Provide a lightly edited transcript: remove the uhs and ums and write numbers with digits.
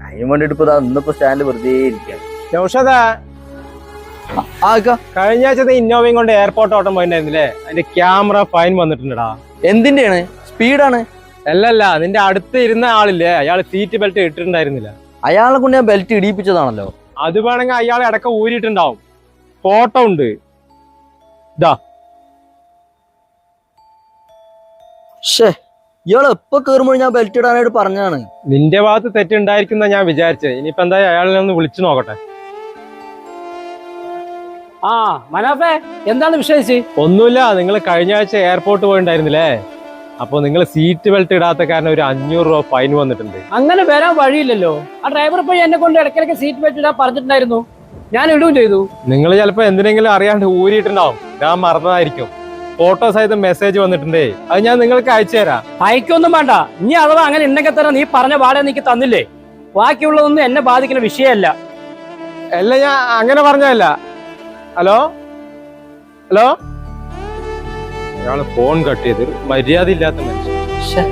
അതിന് വേണ്ടിട്ട് ഇപ്പൊ ഇന്നിപ്പോ സ്റ്റാൻഡിൽ വെറുതെ ഇരിക്കാം. കഴിഞ്ഞ ആഴ്ച ഇന്നോവയും കൊണ്ട് എയർപോർട്ട് ഓട്ടം പോയിട്ടുണ്ടായിരുന്നില്ലേ? അതിന്റെ ക്യാമറ ഫൈൻ വന്നിട്ടുണ്ടടാ. എന്തിന്റെയാണ്? സ്പീഡാണ്. അല്ലല്ല, നിന്റെ അടുത്ത് ഇരുന്ന ആളില്ലേ, അയാൾ സീറ്റ് ബെൽറ്റ് ഇട്ടിട്ടുണ്ടായിരുന്നില്ല. അയാളെ കൊണ്ട് ഞാൻ ബെൽറ്റ് ഇടിയിപ്പിച്ചതാണല്ലോ. അത് വേണമെങ്കിൽ അയാൾ ഇടയ്ക്ക് ഊരിയിട്ടുണ്ടാവും. ഫോട്ടോ ഉണ്ട്. ഇതാ. ഇയാൾ എപ്പോ കേറുമ്പോൾ ഞാൻ ബെൽറ്റ് ഇടാനായിട്ട് പറഞ്ഞാണ്. നിന്റെ ഭാഗത്ത് തെറ്റുണ്ടായിരിക്കുന്ന ഞാൻ വിചാരിച്ചത്. ഇനിയിപ്പോ എന്താ അയാളെ ഒന്ന് വിളിച്ചു നോക്കട്ടെ. ആ മനാഫേ, എന്താണ് വിഷയിച്ച്? ഒന്നുമില്ല, നിങ്ങൾ കഴിഞ്ഞ ആഴ്ച എയർപോർട്ട് പോയിണ്ടായിരുന്നില്ലേ? അപ്പൊ നിങ്ങൾ സീറ്റ് ബെൽറ്റ് ഇടാത്ത കാരണം ഒരു 500 രൂപ ഫൈൻ വന്നിട്ടുണ്ട്. അങ്ങനെ വരാൻ വഴിയില്ലല്ലോ. ആ ഡ്രൈവർ പോയി എന്നെ കൊണ്ട് ഇടയ്ക്കിടയ്ക്ക് സീറ്റ് ബെൽറ്റ് ഇടാൻ പറഞ്ഞിട്ടുണ്ടായിരുന്നു. ഞാൻ ഇടുകയും ചെയ്തു. നിങ്ങൾ ചിലപ്പോ എന്തിനെങ്കിലും അറിയാണ്ട് ഊരിയിട്ടുണ്ടാവും. ഞാൻ മറന്നതായിരിക്കും. ഫോട്ടോ സഹിതം മെസ്സേജ് വന്നിട്ടുണ്ടേ. അത് ഞാൻ നിങ്ങൾക്ക് അയച്ചു തരാം. അയക്കൊന്നും വേണ്ട. ഇനി അഥവാ അങ്ങനെ ഉണ്ടെങ്കിൽ തന്നെ നീ പറഞ്ഞ പാടെ എനിക്ക് തന്നില്ലേ? ബാക്കിയുള്ളതൊന്നും എന്നെ ബാധിക്കുന്ന വിഷയമല്ല. അല്ല, ഞാൻ അങ്ങനെ പറഞ്ഞല്ല. ഹലോ ഹലോ, അയാള് ഫോൺ കട്ട് ചെയ്ത്. മര്യാദ ഇല്ലാത്ത മനുഷ്യൻ.